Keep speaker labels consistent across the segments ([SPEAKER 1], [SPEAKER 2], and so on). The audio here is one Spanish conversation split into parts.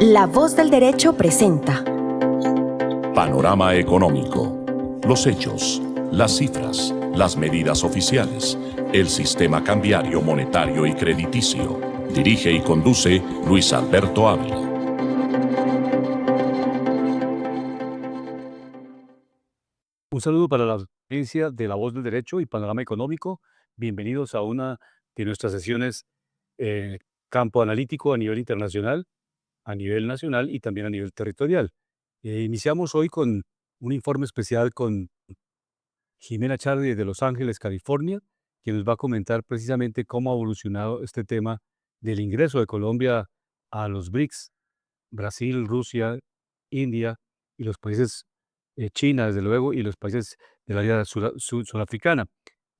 [SPEAKER 1] La Voz del Derecho presenta
[SPEAKER 2] Panorama Económico. Los hechos, las cifras, las medidas oficiales, el sistema cambiario, monetario y crediticio. Dirige y conduce Luis Alberto Ávila.
[SPEAKER 3] Un saludo para la audiencia de La Voz del Derecho y Panorama Económico. Bienvenidos a una de nuestras sesiones campo analítico a nivel internacional, a nivel nacional y también a nivel territorial. Iniciamos hoy con un informe especial con Jimena Charri de Los Ángeles, California, quien nos va a comentar precisamente cómo ha evolucionado este tema del ingreso de Colombia a los BRICS, Brasil, Rusia, India y los países, China, desde luego, y los países del área surafricana.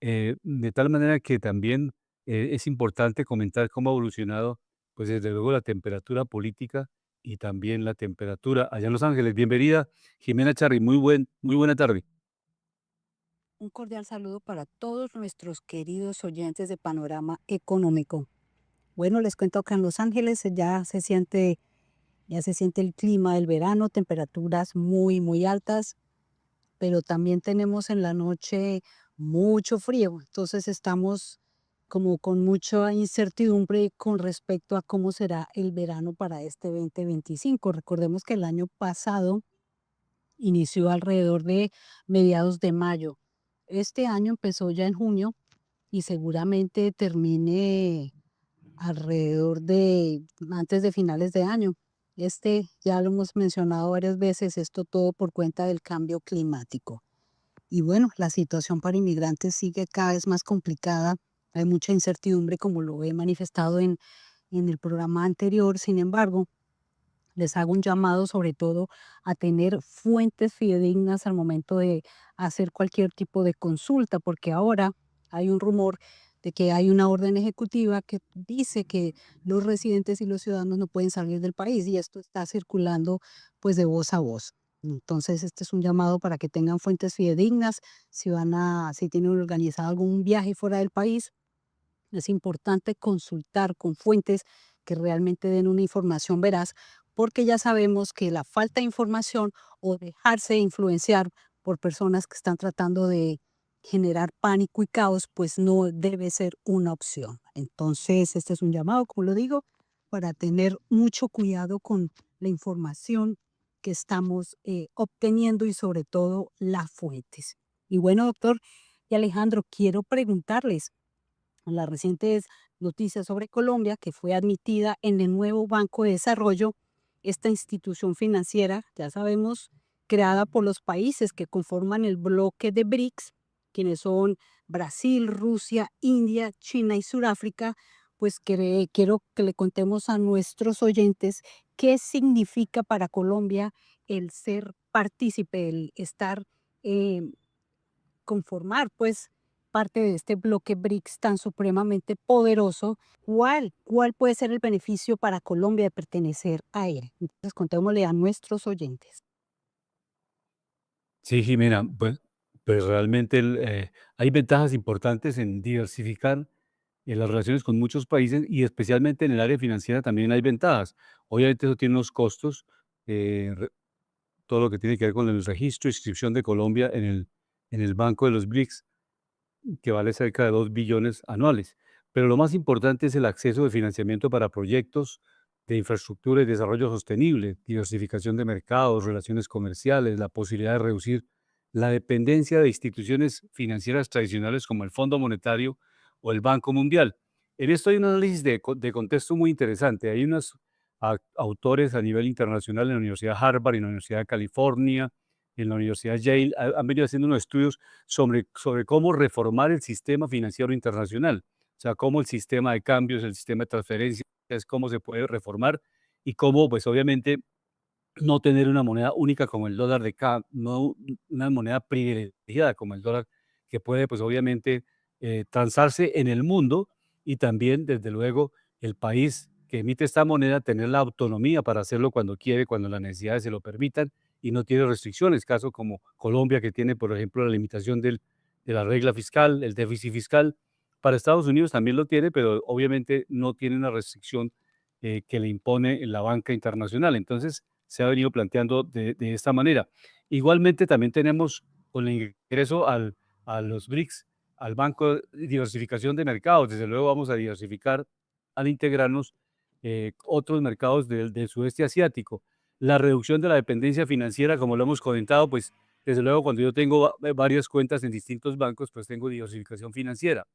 [SPEAKER 3] De tal manera que también es importante comentar cómo ha evolucionado, pues desde luego, la temperatura política y también la temperatura allá en Los Ángeles. Bienvenida, Jimena Charri, muy buena tarde.
[SPEAKER 4] Un cordial saludo para todos nuestros queridos oyentes de Panorama Económico. Bueno, les cuento que en Los Ángeles ya se siente el clima del verano, temperaturas muy altas, pero también tenemos en la noche mucho frío. Entonces estamos como con mucha incertidumbre con respecto a cómo será el verano para este 2025. Recordemos que el año pasado inició alrededor de mediados de mayo. Este año empezó ya en junio y seguramente termine alrededor de antes de finales de año. Ya lo hemos mencionado varias veces, esto todo por cuenta del cambio climático. Y bueno, la situación para inmigrantes sigue cada vez más complicada. Hay mucha incertidumbre, como lo he manifestado en el programa anterior. Sin embargo, les hago un llamado sobre todo a tener fuentes fidedignas al momento de hacer cualquier tipo de consulta, porque ahora hay un rumor de que hay una orden ejecutiva que dice que los residentes y los ciudadanos no pueden salir del país y esto está circulando pues de voz a voz. Entonces, este es un llamado para que tengan fuentes fidedignas. Si tienen organizado algún viaje fuera del país, es importante consultar con fuentes que realmente den una información veraz, porque ya sabemos que la falta de información o dejarse influenciar por personas que están tratando de generar pánico y caos, pues no debe ser una opción. Entonces, este es un llamado, como lo digo, para tener mucho cuidado con la información que estamos obteniendo y sobre todo las fuentes. Y bueno, doctor y Alejandro, quiero preguntarles, las recientes noticias sobre Colombia, que fue admitida en el nuevo Banco de Desarrollo, esta institución financiera, ya sabemos, creada por los países que conforman el bloque de BRICS, quienes son Brasil, Rusia, India, China y Sudáfrica. Pues quiero que le contemos a nuestros oyentes qué significa para Colombia el ser partícipe, el estar eh, conformar pues parte de este bloque BRICS tan supremamente poderoso. ¿Cuál puede ser el beneficio para Colombia de pertenecer a él? Entonces contémosle a nuestros oyentes.
[SPEAKER 3] Sí, Jimena, pues realmente hay ventajas importantes en diversificar las relaciones con muchos países y especialmente en el área financiera también hay ventajas. Obviamente eso tiene unos costos, todo lo que tiene que ver con el registro e inscripción de Colombia en el Banco de los BRICS, que vale cerca de 2 billones anuales. Pero lo más importante es el acceso de financiamiento para proyectos de infraestructura y desarrollo sostenible, diversificación de mercados, relaciones comerciales, la posibilidad de reducir la dependencia de instituciones financieras tradicionales como el Fondo Monetario o el Banco Mundial. En esto hay un análisis de contexto muy interesante. Hay unos autores a nivel internacional en la Universidad Harvard, en la Universidad de California, en la Universidad Yale, han venido haciendo unos estudios sobre cómo reformar el sistema financiero internacional, o sea, cómo el sistema de cambios, el sistema de transferencias, cómo se puede reformar y cómo, pues obviamente, no tener una moneda única como el dólar no una moneda privilegiada como el dólar, que puede, pues obviamente, transarse en el mundo y también, desde luego, el país que emite esta moneda tener la autonomía para hacerlo cuando quiere, cuando las necesidades se lo permitan y no tiene restricciones, caso como Colombia, que tiene, por ejemplo, la limitación de la regla fiscal, el déficit fiscal. Para Estados Unidos también lo tiene, pero obviamente no tiene una restricción que le impone la banca internacional. Entonces, se ha venido planteando de esta manera. Igualmente, también tenemos con el ingreso a los BRICS, al Banco de Diversificación de Mercados. Desde luego vamos a diversificar al integrarnos otros mercados del sudeste asiático. La reducción de la dependencia financiera, como lo hemos comentado, pues desde luego cuando yo tengo varias cuentas en distintos bancos, pues tengo diversificación financiera.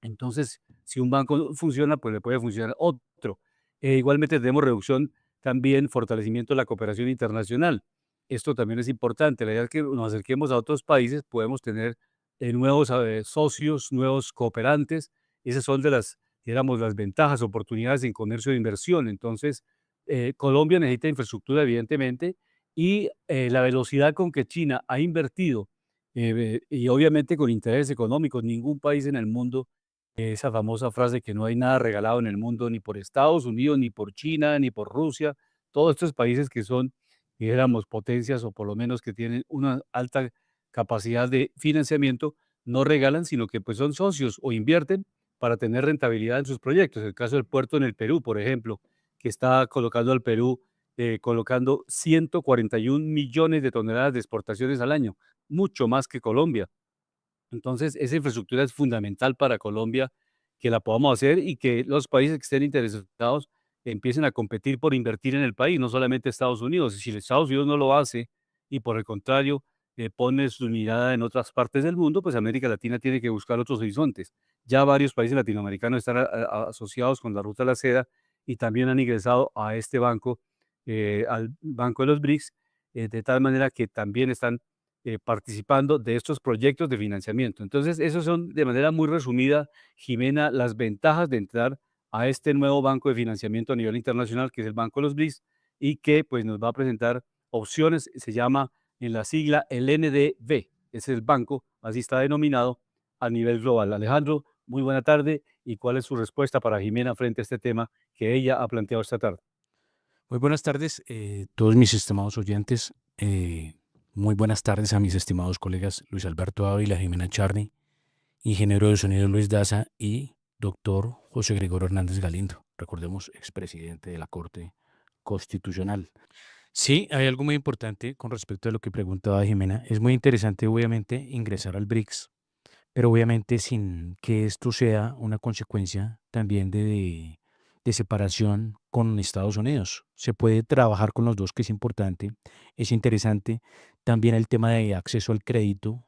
[SPEAKER 3] Entonces, si un banco no funciona, pues le puede funcionar otro. Igualmente tenemos reducción, también fortalecimiento de la cooperación internacional. Esto también es importante. La idea es que nos acerquemos a otros países, podemos tener nuevos socios, nuevos cooperantes. Esas son de las, digamos, las ventajas, oportunidades en comercio de inversión. Entonces, Colombia necesita infraestructura, evidentemente, y la velocidad con que China ha invertido, y obviamente con intereses económicos, ningún país en el mundo esa famosa frase que no hay nada regalado en el mundo, ni por Estados Unidos, ni por China, ni por Rusia, todos estos países que son, dijéramos, potencias o por lo menos que tienen una alta capacidad de financiamiento, no regalan, sino que pues son socios o invierten para tener rentabilidad en sus proyectos. El caso del puerto en el Perú, por ejemplo, que está colocando al Perú, colocando 141 millones de toneladas de exportaciones al año, mucho más que Colombia. Entonces, esa infraestructura es fundamental para Colombia, que la podamos hacer y que los países que estén interesados empiecen a competir por invertir en el país, no solamente Estados Unidos. Si Estados Unidos no lo hace y por el contrario pone su mirada en otras partes del mundo, pues América Latina tiene que buscar otros horizontes. Ya varios países latinoamericanos están asociados con la Ruta de la Seda y también han ingresado a este banco, al Banco de los BRICS, de tal manera que también están participando de estos proyectos de financiamiento. Entonces, esos son de manera muy resumida, Jimena, las ventajas de entrar a este nuevo banco de financiamiento a nivel internacional, que es el Banco de los BRICS, y que pues nos va a presentar opciones, se llama en la sigla el NDB, es el banco, así está denominado a nivel global. Alejandro, muy buena tarde, y cuál es su respuesta para Jimena frente a este tema que ella ha planteado esta tarde.
[SPEAKER 5] Muy buenas tardes, todos mis estimados oyentes. Muy buenas tardes a mis estimados colegas Luis Alberto Ávila, Jimena Charny, ingeniero de sonido Luis Daza y doctor José Gregorio Hernández Galindo, recordemos, expresidente de la Corte Constitucional. Sí, hay algo muy importante con respecto a lo que preguntaba Jimena. Es muy interesante, obviamente, ingresar al BRICS, pero obviamente sin que esto sea una consecuencia también de separación con Estados Unidos. Se puede trabajar con los dos, que es importante. Es interesante también el tema de acceso al crédito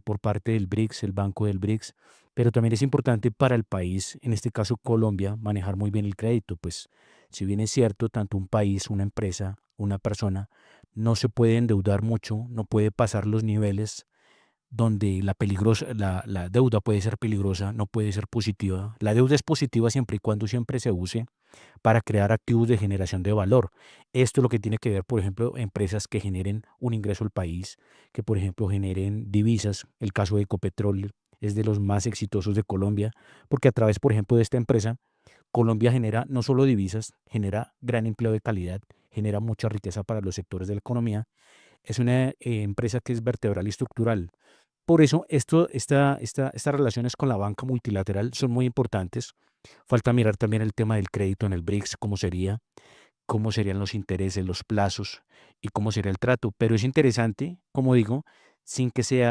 [SPEAKER 5] por parte del BRICS, el Banco del BRICS, pero también es importante para el país, en este caso Colombia, manejar muy bien el crédito, pues si bien es cierto, tanto un país, una empresa, una persona, no se puede endeudar mucho, no puede pasar los niveles donde la deuda puede ser peligrosa, no puede ser positiva. La deuda es positiva siempre y cuando siempre se use para crear activos de generación de valor. Esto es lo que tiene que ver, por ejemplo, empresas que generen un ingreso al país, que por ejemplo generen divisas. El caso de Ecopetrol es de los más exitosos de Colombia, porque a través, por ejemplo, de esta empresa, Colombia genera no solo divisas, genera gran empleo de calidad, genera mucha riqueza para los sectores de la economía. Es una empresa que es vertebral y estructural. Por eso, estas relaciones con la banca multilateral son muy importantes. Falta mirar también el tema del crédito en el BRICS, cómo serían los intereses, los plazos y cómo sería el trato. Pero es interesante, como digo, sin que se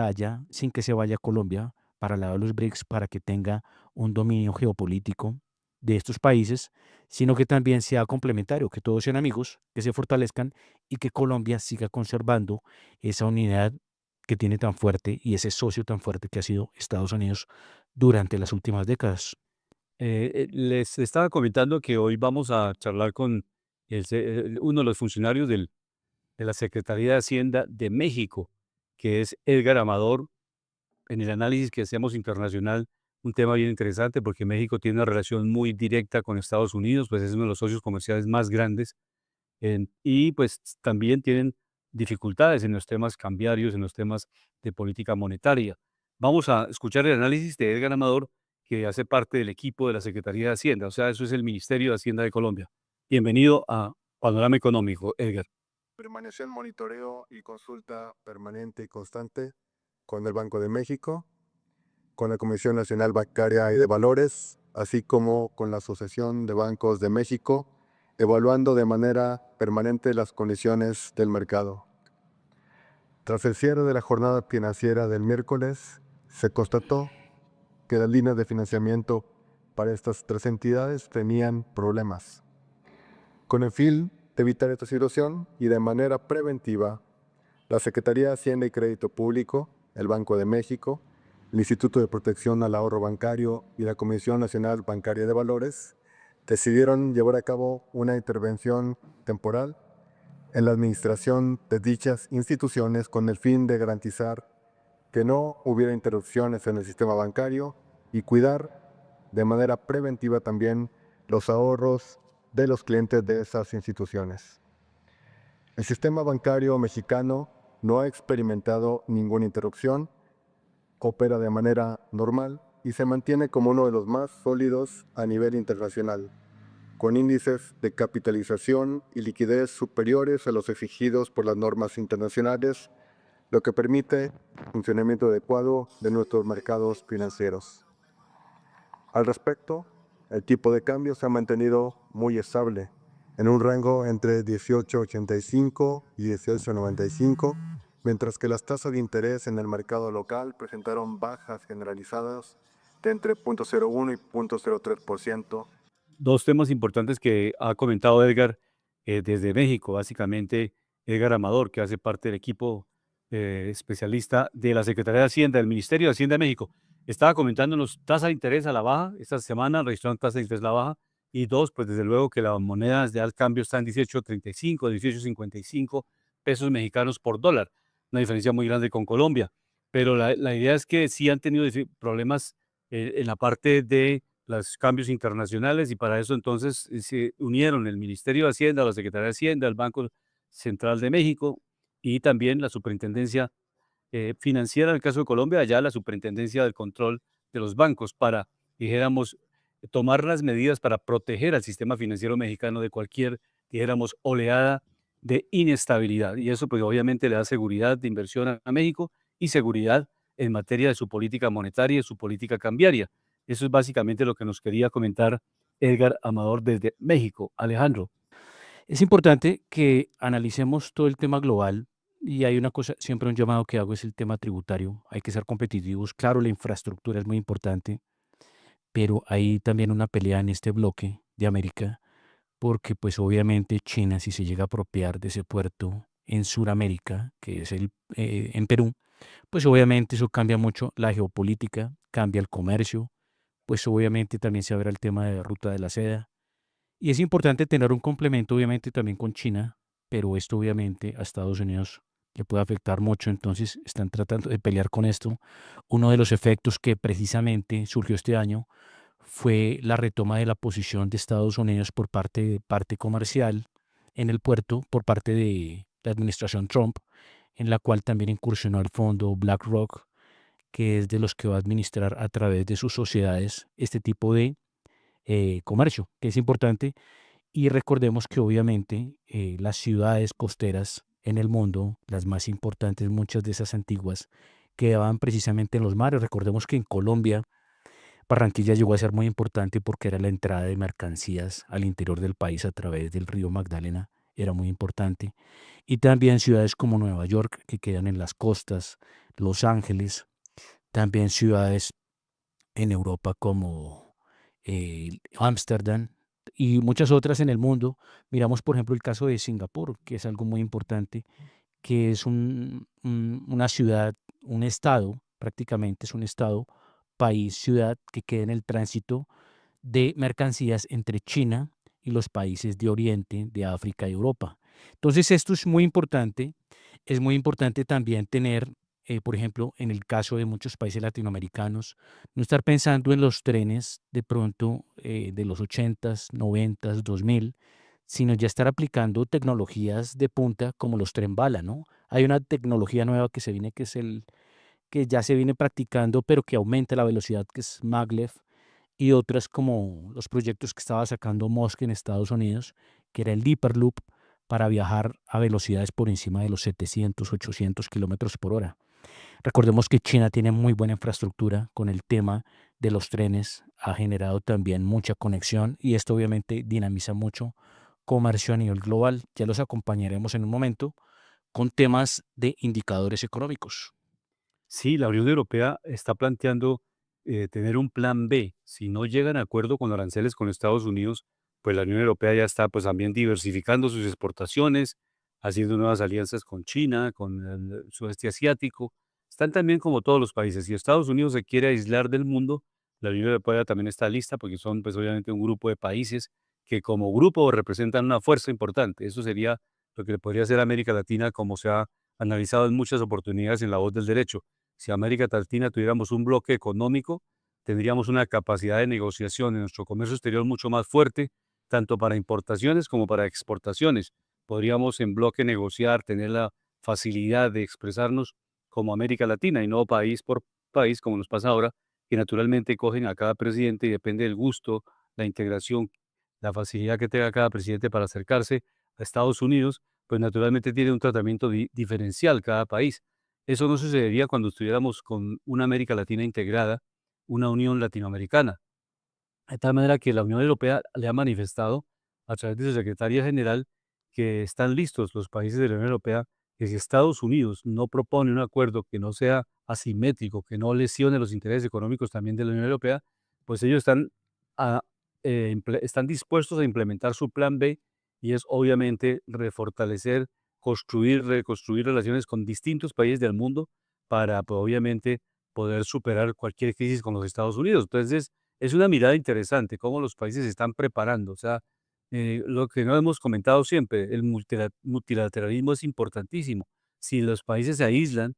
[SPEAKER 5] vaya a Colombia para el lado de los BRICS, para que tenga un dominio geopolítico de estos países, sino que también sea complementario, que todos sean amigos, que se fortalezcan y que Colombia siga conservando esa unidad que tiene tan fuerte y ese socio tan fuerte que ha sido Estados Unidos durante las últimas décadas.
[SPEAKER 3] Les estaba comentando que hoy vamos a charlar con uno de los funcionarios de la Secretaría de Hacienda de México, que es Edgar Amador. En el análisis que hacemos internacional, un tema bien interesante porque México tiene una relación muy directa con Estados Unidos, pues es uno de los socios comerciales más grandes y pues también tienen dificultades en los temas cambiarios, en los temas de política monetaria. Vamos a escuchar el análisis de Edgar Amador, que hace parte del equipo de la Secretaría de Hacienda, o sea, eso es el Ministerio de Hacienda de Colombia. Bienvenido a Panorama Económico, Edgar.
[SPEAKER 6] Permaneció en monitoreo y consulta permanente y constante con el Banco de México, con la Comisión Nacional Bancaria y de Valores así como con la Asociación de Bancos de México, evaluando de manera permanente las condiciones del mercado. Tras el cierre de la jornada financiera del miércoles, se constató que las líneas de financiamiento para estas tres entidades tenían problemas. Con el fin de evitar esta situación y de manera preventiva, la Secretaría de Hacienda y Crédito Público, el Banco de México, el Instituto de Protección al Ahorro Bancario y la Comisión Nacional Bancaria de Valores decidieron llevar a cabo una intervención temporal en la administración de dichas instituciones con el fin de garantizar que no hubiera interrupciones en el sistema bancario y cuidar de manera preventiva también los ahorros de los clientes de esas instituciones. El sistema bancario mexicano no ha experimentado ninguna interrupción, opera de manera normal y se mantiene como uno de los más sólidos a nivel internacional, con índices de capitalización y liquidez superiores a los exigidos por las normas internacionales, lo que permite funcionamiento adecuado de nuestros mercados financieros. Al respecto, el tipo de cambio se ha mantenido muy estable, en un rango entre 18.85 y 18.95, mientras que las tasas de interés en el mercado local presentaron bajas generalizadas de entre 0.01 y 0.03%.
[SPEAKER 3] Dos temas importantes que ha comentado Edgar desde México, básicamente Edgar Amador, que hace parte del equipo especialista de la Secretaría de Hacienda, del Ministerio de Hacienda de México. Estaba comentándonos tasa de interés a la baja, esta semana registraron tasa de interés a la baja, y dos, pues desde luego que las monedas de al cambio están 18.35, 18.55 pesos mexicanos por dólar, una diferencia muy grande con Colombia, pero la idea es que sí han tenido problemas en la parte de los cambios internacionales, y para eso entonces se unieron el Ministerio de Hacienda, la Secretaría de Hacienda, el Banco Central de México y también la Superintendencia Financiera, en el caso de Colombia, allá la Superintendencia del Control de los Bancos, para, dijéramos, tomar las medidas para proteger al sistema financiero mexicano de cualquier, dijéramos, oleada de inestabilidad. Y eso pues obviamente le da seguridad de inversión a México y seguridad en materia de su política monetaria y su política cambiaria. Eso es básicamente lo que nos quería comentar Edgar Amador desde México. Alejandro.
[SPEAKER 5] Es importante que analicemos todo el tema global y hay una cosa, siempre un llamado que hago es el tema tributario. Hay que ser competitivos. Claro, la infraestructura es muy importante, pero hay también una pelea en este bloque de América porque pues obviamente China si se llega a apropiar de ese puerto en Sudamérica, que es en Perú, pues obviamente eso cambia mucho la geopolítica, cambia el comercio, pues obviamente también se abre el tema de ruta de la seda. Y es importante tener un complemento, obviamente, también con China, pero esto obviamente a Estados Unidos le puede afectar mucho, entonces están tratando de pelear con esto. Uno de los efectos que precisamente surgió este año fue la retoma de la posición de Estados Unidos por parte comercial en el puerto por parte de la administración Trump, en la cual también incursionó el fondo BlackRock, que es de los que va a administrar a través de sus sociedades este tipo de comercio, que es importante. Y recordemos que obviamente las ciudades costeras en el mundo, las más importantes, muchas de esas antiguas, quedaban precisamente en los mares. Recordemos que en Colombia, Barranquilla llegó a ser muy importante porque era la entrada de mercancías al interior del país a través del río Magdalena, era muy importante. Y también ciudades como Nueva York, que quedan en las costas, Los Ángeles, también ciudades en Europa como Ámsterdam y muchas otras en el mundo. Miramos, por ejemplo, el caso de Singapur, que es algo muy importante, que es una ciudad, un estado, prácticamente es un estado, país, ciudad que queda en el tránsito de mercancías entre China y los países de Oriente, de África y Europa. Entonces, esto es muy importante. Es muy importante también tener, por ejemplo, en el caso de muchos países latinoamericanos, no estar pensando en los trenes de pronto de los 80s, 90s, 2000, sino ya estar aplicando tecnologías de punta como los tren bala, ¿no? Hay una tecnología nueva que se viene, que ya se viene practicando, pero que aumenta la velocidad, que es maglev, y otras como los proyectos que estaba sacando Musk en Estados Unidos, que era el Hyperloop, para viajar a velocidades por encima de los 700, 800 kilómetros por hora. Recordemos que China tiene muy buena infraestructura con el tema de los trenes ha generado también mucha conexión y esto obviamente dinamiza mucho comercio a nivel global. Ya los acompañaremos en un momento con temas de indicadores económicos.
[SPEAKER 3] Sí, la Unión Europea está planteando tener un plan B. Si no llegan a acuerdo con aranceles con Estados Unidos, pues la Unión Europea ya está pues también diversificando sus exportaciones, haciendo nuevas alianzas con China, con el sudeste asiático. Están también como todos los países. Si Estados Unidos se quiere aislar del mundo, la Unión Europea también está lista porque son pues obviamente un grupo de países que como grupo representan una fuerza importante. Eso sería lo que le podría hacer a América Latina como se ha analizado en muchas oportunidades en La Voz del Derecho. Si América Latina tuviéramos un bloque económico, tendríamos una capacidad de negociación en nuestro comercio exterior mucho más fuerte, tanto para importaciones como para exportaciones. Podríamos en bloque negociar, tener la facilidad de expresarnos como América Latina y no país por país, como nos pasa ahora, que naturalmente cogen a cada presidente y depende del gusto, la integración, la facilidad que tenga cada presidente para acercarse a Estados Unidos, pues naturalmente tiene un tratamiento diferencial cada país. Eso no sucedería cuando estuviéramos con una América Latina integrada, una Unión Latinoamericana. De tal manera que la Unión Europea le ha manifestado a través de su secretaria general que están listos los países de la Unión Europea, que si Estados Unidos no propone un acuerdo que no sea asimétrico, que no lesione los intereses económicos también de la Unión Europea, pues ellos a- están dispuestos a implementar su plan B y es obviamente refortalecer, construir, reconstruir relaciones con distintos países del mundo para pues, obviamente poder superar cualquier crisis con los Estados Unidos. Entonces, es una mirada interesante, cómo los países se están preparando. O sea, lo que no hemos comentado siempre, el multilateralismo es importantísimo. Si los países se aíslan,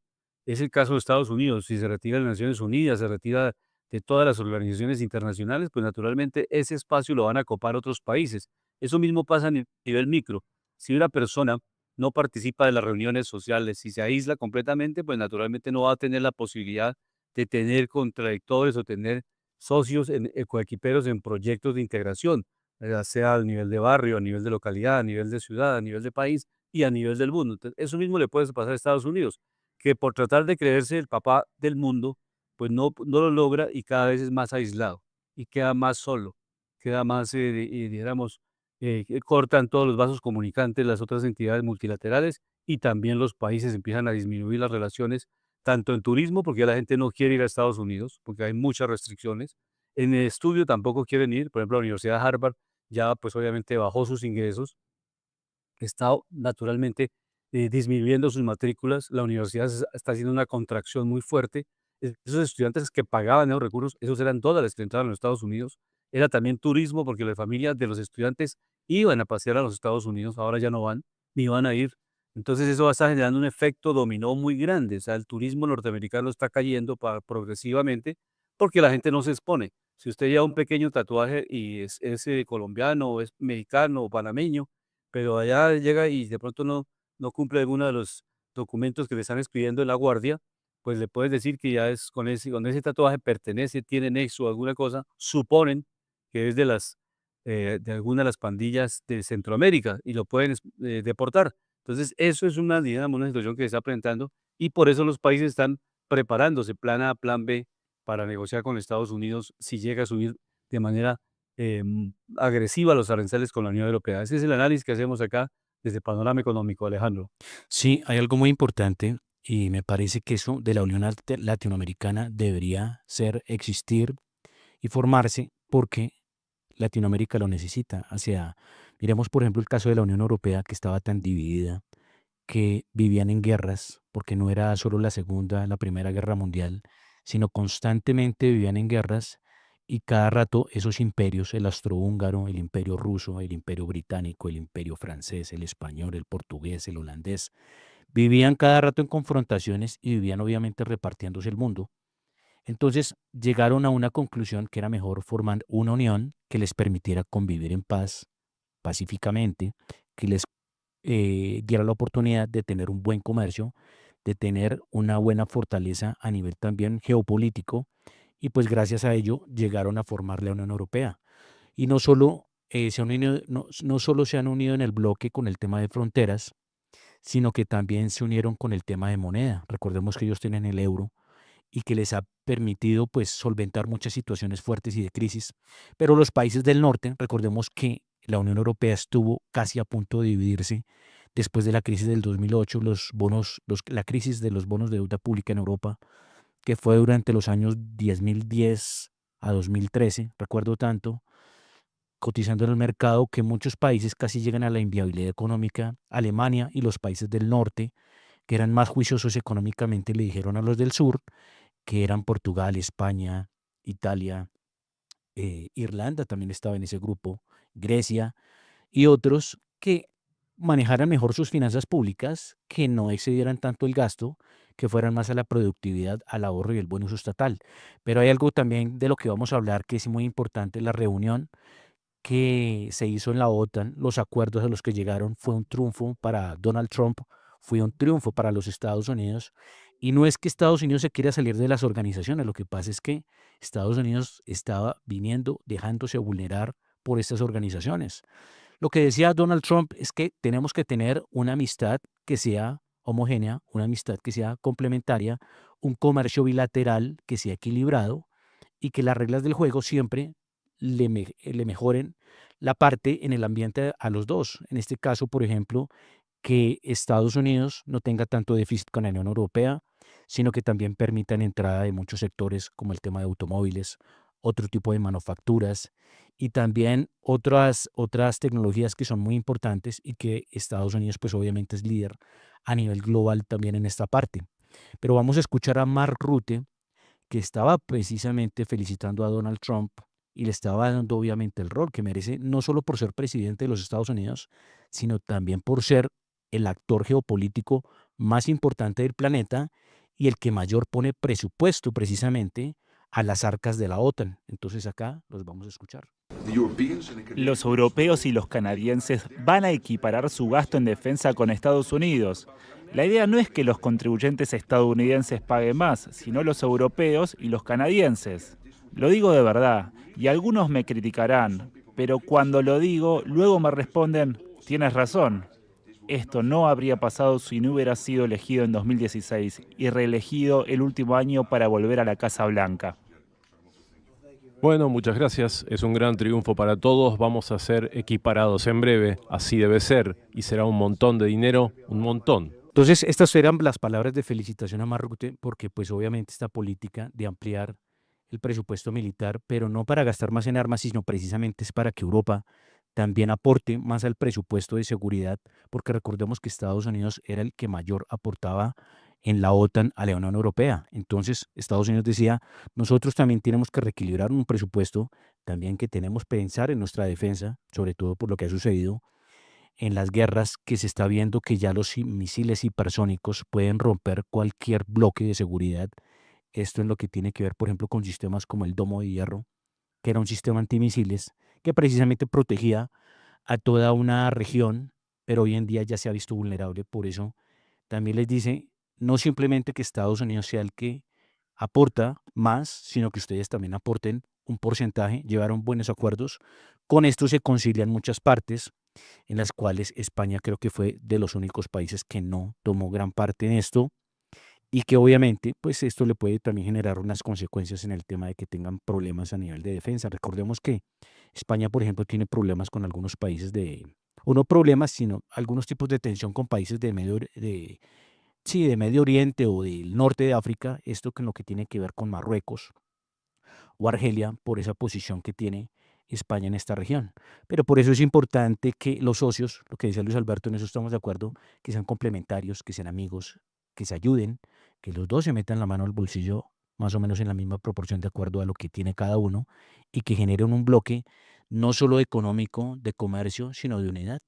[SPEAKER 3] es el caso de Estados Unidos, si se retira de las Naciones Unidas, se retira de todas las organizaciones internacionales, pues naturalmente ese espacio lo van a copar otros países. Eso mismo pasa a nivel micro. Si una persona no participa de las reuniones sociales, si se aísla completamente, pues naturalmente no va a tener la posibilidad de tener contradictores o tener socios coequiperos en proyectos de integración, ya sea a nivel de barrio, a nivel de localidad, a nivel de ciudad, a nivel de país y a nivel del mundo. Entonces, eso mismo le puede pasar a Estados Unidos, que por tratar de creerse el papá del mundo, pues no lo logra y cada vez es más aislado y queda más solo, queda más, digamos, que cortan todos los vasos comunicantes las otras entidades multilaterales y también los países empiezan a disminuir las relaciones tanto en turismo, porque ya la gente no quiere ir a Estados Unidos, porque hay muchas restricciones. En el estudio tampoco quieren ir, por ejemplo, la Universidad de Harvard ya pues obviamente bajó sus ingresos, está naturalmente disminuyendo sus matrículas, la universidad está haciendo una contracción muy fuerte. Esos estudiantes que pagaban esos recursos, esos eran dólares que entraban a los Estados Unidos, era también turismo porque las familias de los estudiantes iban a pasear a los Estados Unidos, ahora ya no van, ni van a ir. Entonces eso va a estar generando un efecto dominó muy grande, o sea, el turismo norteamericano está cayendo progresivamente porque la gente no se expone. Si usted lleva un pequeño tatuaje y es colombiano, o es mexicano o panameño, pero allá llega y de pronto no cumple alguno de los documentos que le están expidiendo en la guardia, pues le puedes decir que ya es con ese tatuaje pertenece, tiene nexo a alguna cosa, suponen que es de alguna de las pandillas de Centroamérica y lo pueden deportar. Entonces, eso es digamos, una situación que se está presentando y por eso los países están preparándose, plan A, plan B, para negociar con Estados Unidos si llega a subir de manera agresiva los aranceles con la Unión Europea. Ese es el análisis que hacemos acá desde Panorama Económico, Alejandro.
[SPEAKER 5] Sí, hay algo muy importante y me parece que eso de la Unión Latinoamericana debería existir y formarse porque Latinoamérica lo necesita. O sea, miremos por ejemplo el caso de la Unión Europea que estaba tan dividida, que vivían en guerras, porque no era solo la Segunda, la Primera Guerra Mundial, sino constantemente vivían en guerras y cada rato esos imperios, el austrohúngaro, el imperio ruso, el imperio británico, el imperio francés, el español, el portugués, el holandés, vivían cada rato en confrontaciones y vivían obviamente repartiéndose el mundo. Entonces llegaron a una conclusión que era mejor formar una unión que les permitiera convivir en paz, pacíficamente, que les diera la oportunidad de tener un buen comercio, de tener una buena fortaleza a nivel también geopolítico, y pues gracias a ello llegaron a formar la Unión Europea. Y no solo, se han unido, no solo se han unido en el bloque con el tema de fronteras, sino que también se unieron con el tema de moneda. Recordemos que ellos tienen el euro y que les ha permitido pues solventar muchas situaciones fuertes y de crisis, pero los países del norte, recordemos que la Unión Europea estuvo casi a punto de dividirse después de la crisis del 2008, la crisis de los bonos de deuda pública en Europa, que fue durante los años 2010 a 2013, recuerdo tanto, cotizando en el mercado que muchos países casi llegan a la inviabilidad económica. Alemania y los países del norte, que eran más juiciosos económicamente, le dijeron a los del sur, que eran Portugal, España, Italia, Irlanda también estaba en ese grupo, Grecia y otros, que manejaran mejor sus finanzas públicas, que no excedieran tanto el gasto, que fueran más a la productividad, al ahorro y el buen uso estatal. Pero hay algo también de lo que vamos a hablar que es muy importante, la reunión que se hizo en la OTAN, los acuerdos a los que llegaron, fue un triunfo para Donald Trump, fue un triunfo para los Estados Unidos. Y no es que Estados Unidos se quiera salir de las organizaciones, lo que pasa es que Estados Unidos estaba viniendo, dejándose vulnerar por estas organizaciones. Lo que decía Donald Trump es que tenemos que tener una amistad que sea homogénea, una amistad que sea complementaria, un comercio bilateral que sea equilibrado y que las reglas del juego siempre le mejoren la parte en el ambiente a los dos. En este caso, por ejemplo, que Estados Unidos no tenga tanto déficit con la Unión Europea, sino que también permitan entrada de muchos sectores como el tema de automóviles, otro tipo de manufacturas y también otras tecnologías que son muy importantes y que Estados Unidos pues obviamente es líder a nivel global también en esta parte. Pero vamos a escuchar a Mark Rutte, que estaba precisamente felicitando a Donald Trump y le estaba dando obviamente el rol que merece, no solo por ser presidente de los Estados Unidos, sino también por ser el actor geopolítico más importante del planeta y el que mayor pone presupuesto precisamente a las arcas de la OTAN. Entonces acá los vamos a escuchar.
[SPEAKER 7] Los europeos y los canadienses van a equiparar su gasto en defensa con Estados Unidos. La idea no es que los contribuyentes estadounidenses paguen más, sino los europeos y los canadienses. Lo digo de verdad, y algunos me criticarán, pero cuando lo digo, luego me responden, tienes razón. Esto no habría pasado si no hubiera sido elegido en 2016 y reelegido el último año para volver a la Casa Blanca.
[SPEAKER 8] Bueno, muchas gracias. Es un gran triunfo para todos. Vamos a ser equiparados en breve. Así debe ser. Y será un montón de dinero, un montón.
[SPEAKER 5] Entonces, estas eran las palabras de felicitación a Mark Rutte, porque pues obviamente esta política de ampliar el presupuesto militar, pero no para gastar más en armas, sino precisamente es para que Europa también aporte más al presupuesto de seguridad, porque recordemos que Estados Unidos era el que mayor aportaba en la OTAN a la Unión Europea. Entonces, Estados Unidos decía, nosotros también tenemos que reequilibrar un presupuesto, también que tenemos que pensar en nuestra defensa, sobre todo por lo que ha sucedido en las guerras, que se está viendo que ya los misiles hipersónicos pueden romper cualquier bloque de seguridad. Esto es lo que tiene que ver, por ejemplo, con sistemas como el Domo de Hierro, que era un sistema antimisiles que precisamente protegía a toda una región, pero hoy en día ya se ha visto vulnerable. Por eso también les dice, no simplemente que Estados Unidos sea el que aporta más, sino que ustedes también aporten un porcentaje, llevaron buenos acuerdos. Con esto se concilian muchas partes, en las cuales España creo que fue de los únicos países que no tomó gran parte en esto y que obviamente pues esto le puede también generar unas consecuencias en el tema de que tengan problemas a nivel de defensa. Recordemos que España, por ejemplo, tiene problemas con algunos países o no problemas, sino algunos tipos de tensión con países de Medio Oriente o del norte de África, esto con lo que tiene que ver con Marruecos o Argelia, por esa posición que tiene España en esta región. Pero por eso es importante que los socios, lo que decía Luis Alberto, en eso estamos de acuerdo, que sean complementarios, que sean amigos, que se ayuden, que los dos se metan la mano al bolsillo más o menos en la misma proporción de acuerdo a lo que tiene cada uno y que generen un bloque no solo económico, de comercio, sino de unidad.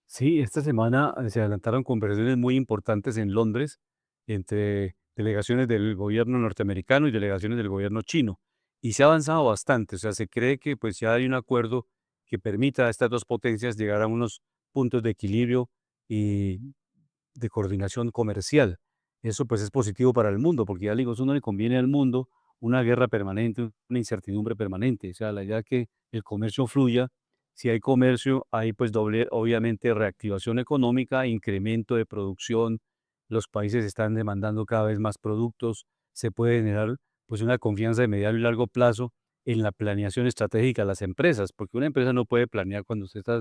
[SPEAKER 3] Sí, esta semana se adelantaron conversaciones muy importantes en Londres entre delegaciones del gobierno norteamericano y delegaciones del gobierno chino. Y se ha avanzado bastante, o sea, se cree que pues ya hay un acuerdo que permita a estas dos potencias llegar a unos puntos de equilibrio y de coordinación comercial. Eso pues es positivo para el mundo, porque ya digo, eso no le conviene al mundo una guerra permanente, una incertidumbre permanente. O sea, la idea es que el comercio fluya. Si hay comercio, hay pues doble, obviamente, reactivación económica, incremento de producción. Los países están demandando cada vez más productos, se puede generar pues una confianza de mediano y largo plazo en la planeación estratégica de las empresas, porque una empresa no puede planear cuando usted está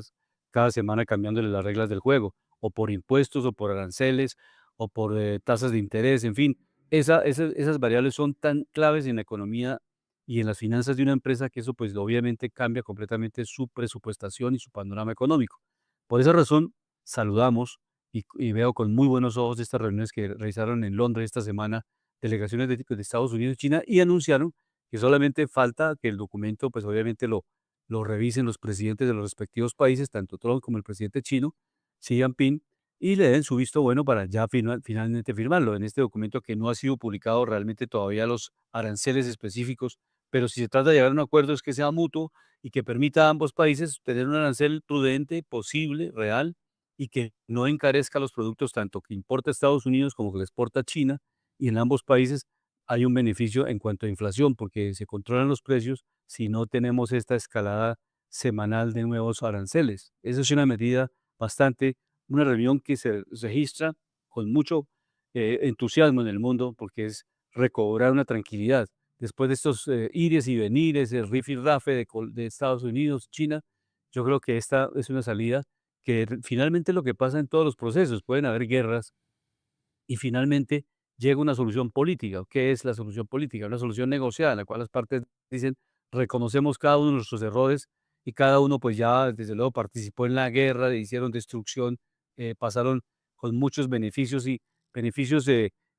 [SPEAKER 3] cada semana cambiándole las reglas del juego, o por impuestos, o por aranceles, o por tasas de interés, en fin, esas variables son tan claves en la economía y en las finanzas de una empresa que eso pues obviamente cambia completamente su presupuestación y su panorama económico. Por esa razón, saludamos y veo con muy buenos ojos estas reuniones que realizaron en Londres esta semana delegaciones de Estados Unidos y China y anunciaron que solamente falta que el documento, pues obviamente lo revisen los presidentes de los respectivos países, tanto Trump como el presidente chino, Xi Jinping, y le den su visto bueno para ya finalmente firmarlo. En este documento que no ha sido publicado realmente todavía los aranceles específicos, pero si se trata de llegar a un acuerdo es que sea mutuo y que permita a ambos países tener un arancel prudente, posible, real, y que no encarezca los productos tanto que importa Estados Unidos como que le exporta China, y en ambos países hay un beneficio en cuanto a inflación, porque se controlan los precios si no tenemos esta escalada semanal de nuevos aranceles. Esa es una medida bastante, una reunión que se registra con mucho entusiasmo en el mundo, porque es recobrar una tranquilidad. Después de estos ires y venires, el rifirrafe de Estados Unidos, China, yo creo que esta es una salida que finalmente es lo que pasa en todos los procesos. Pueden haber guerras, y finalmente llega una solución política. ¿Qué es la solución política? Una solución negociada en la cual las partes dicen, reconocemos cada uno de nuestros errores y cada uno pues ya desde luego participó en la guerra, hicieron destrucción, pasaron con muchos beneficios y beneficios,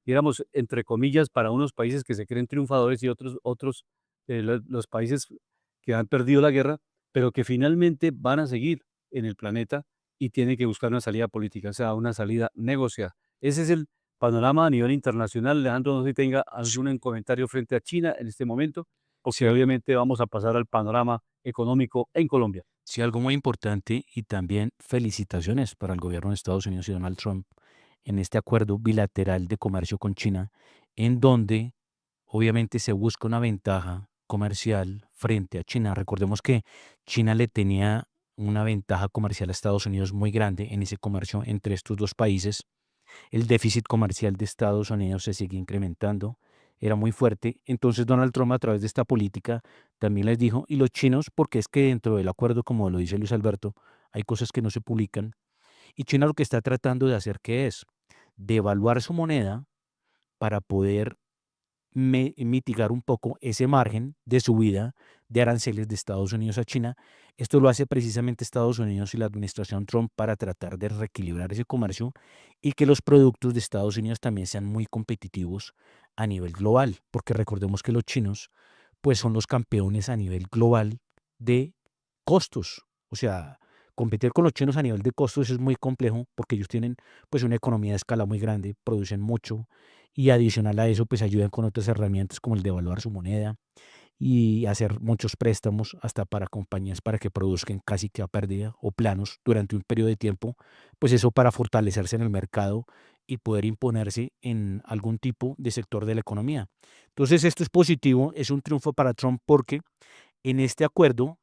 [SPEAKER 3] digamos, entre comillas, para unos países que se creen triunfadores y otros los países que han perdido la guerra, pero que finalmente van a seguir en el planeta y tienen que buscar una salida política, o sea, una salida negociada. Ese es el panorama a nivel internacional. Alejandro, no sé si tenga algún comentario frente a China en este momento, porque
[SPEAKER 5] Sí,
[SPEAKER 3] obviamente vamos a pasar al panorama económico en Colombia.
[SPEAKER 5] sí, algo muy importante y también felicitaciones para el gobierno de Estados Unidos y Donald Trump en este acuerdo bilateral de comercio con China, en donde obviamente se busca una ventaja comercial frente a China. Recordemos que China le tenía una ventaja comercial a Estados Unidos muy grande en ese comercio entre estos dos países. El déficit comercial de Estados Unidos se sigue incrementando, era muy fuerte. Entonces Donald Trump a través de esta política también les dijo, y los chinos, porque es que dentro del acuerdo, como lo dice Luis Alberto, hay cosas que no se publican, y China lo que está tratando de hacer, ¿qué es? Devaluar su moneda para poder mitigar un poco ese margen de subida de aranceles de Estados Unidos a China. Esto lo hace precisamente Estados Unidos y la administración Trump para tratar de reequilibrar ese comercio y que los productos de Estados Unidos también sean muy competitivos a nivel global, porque recordemos que los chinos pues son los campeones a nivel global de costos. O sea, competir con los chinos a nivel de costos es muy complejo porque ellos tienen pues una economía de escala muy grande, producen mucho y adicional a eso pues ayudan con otras herramientas como el de evaluar su moneda y hacer muchos préstamos hasta para compañías para que produzcan casi que a pérdida o planos durante un periodo de tiempo, pues eso para fortalecerse en el mercado y poder imponerse en algún tipo de sector de la economía. Entonces esto es positivo, es un triunfo para Trump porque en este acuerdo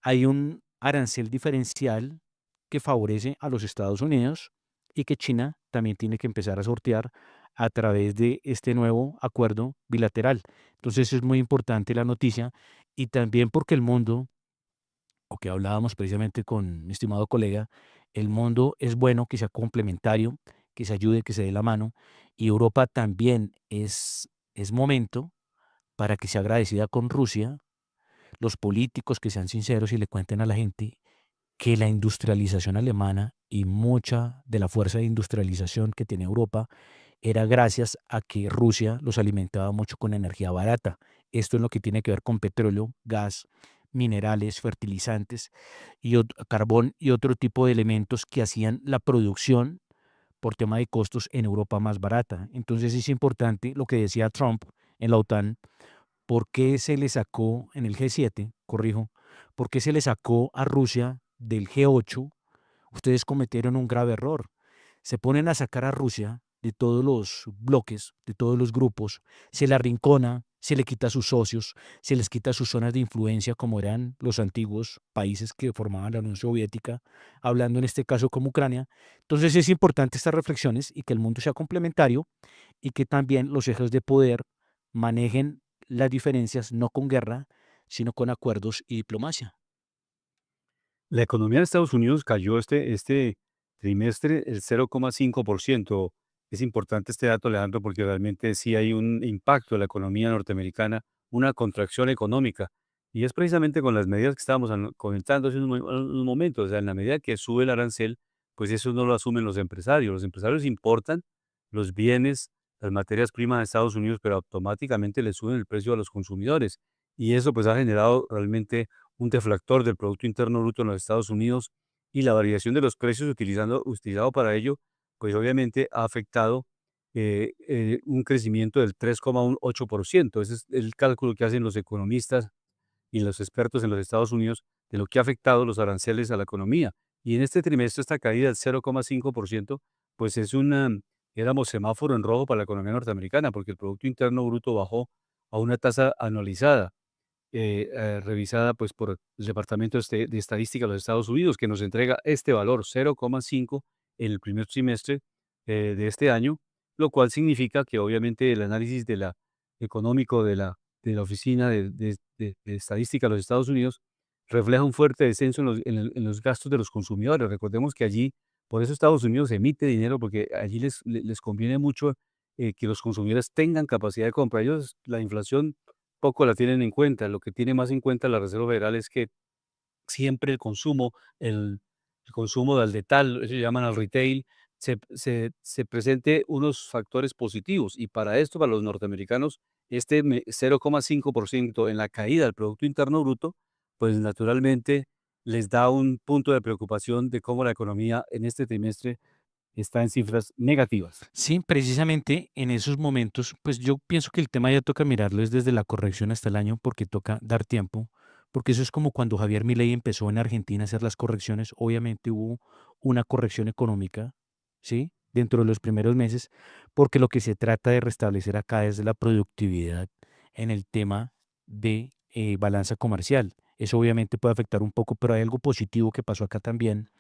[SPEAKER 5] hay un arancel diferencial que favorece a los Estados Unidos y que China también tiene que empezar a sortear a través de este nuevo acuerdo bilateral. Entonces es muy importante la noticia y también porque el mundo, o que hablábamos precisamente con mi estimado colega, el mundo es bueno que sea complementario, que se ayude, que se dé la mano y Europa también es momento para que sea agradecida con Rusia, los políticos que sean sinceros y le cuenten a la gente que la industrialización alemana y mucha de la fuerza de industrialización que tiene Europa era gracias a que Rusia los alimentaba mucho con energía barata. Esto es lo que tiene que ver con petróleo, gas, minerales, fertilizantes y carbón y otro tipo de elementos que hacían la producción por tema de costos en Europa más barata. Entonces es importante lo que decía Trump en la OTAN. ¿Por qué se le sacó en el G7, corrijo, por qué se le sacó a Rusia del G8? Ustedes cometieron un grave error. Se ponen a sacar a Rusia de todos los bloques, de todos los grupos, se la arrincona, se le quita a sus socios, se les quita sus zonas de influencia como eran los antiguos países que formaban la Unión Soviética, hablando en este caso como Ucrania. Entonces es importante estas reflexiones y que el mundo sea complementario y que también los ejes de poder manejen las diferencias no con guerra, sino con acuerdos y diplomacia.
[SPEAKER 3] La economía de Estados Unidos cayó este trimestre el 0,5%. Es importante este dato, Alejandro, porque realmente sí hay un impacto en la economía norteamericana, una contracción económica. Y es precisamente con las medidas que estábamos comentando hace unos momentos. O sea, en la medida que sube el arancel, pues eso no lo asumen los empresarios. Los empresarios importan los bienes, las materias primas de Estados Unidos, pero automáticamente le suben el precio a los consumidores. Y eso pues ha generado realmente un deflactor del Producto Interno Bruto en los Estados Unidos, y la variación de los precios utilizado para ello, pues obviamente ha afectado un crecimiento del 3,8%. Ese es el cálculo que hacen los economistas y los expertos en los Estados Unidos de lo que ha afectado los aranceles a la economía. Y en este trimestre esta caída del 0,5%, pues es éramos semáforo en rojo para la economía norteamericana, porque el Producto Interno Bruto bajó a una tasa anualizada revisada pues por el Departamento de Estadística de los Estados Unidos, que nos entrega este valor 0,5 en el primer trimestre de este año, lo cual significa que obviamente el análisis económico de la Oficina de Estadística de los Estados Unidos refleja un fuerte descenso en los gastos de los consumidores. Recordemos que allí, por eso Estados Unidos emite dinero, porque allí les conviene mucho que los consumidores tengan capacidad de compra. Ellos, la inflación poco la tienen en cuenta. Lo que tiene más en cuenta la Reserva Federal es que siempre el consumo del detal, eso llaman al retail, se presente unos factores positivos. Y para esto, para los norteamericanos, 0,5% en la caída del Producto Interno Bruto, pues naturalmente les da un punto de preocupación de cómo la economía en este trimestre está en cifras negativas.
[SPEAKER 5] Sí, precisamente en esos momentos, pues yo pienso que el tema ya toca mirarlo es desde la corrección hasta el año, porque toca dar tiempo, porque eso es como cuando Javier Milei empezó en Argentina a hacer las correcciones, obviamente hubo una corrección económica, ¿sí? Dentro de los primeros meses, porque lo que se trata de restablecer acá es la productividad en el tema de balanza comercial. Eso obviamente puede afectar un poco, pero hay algo positivo que pasó acá también,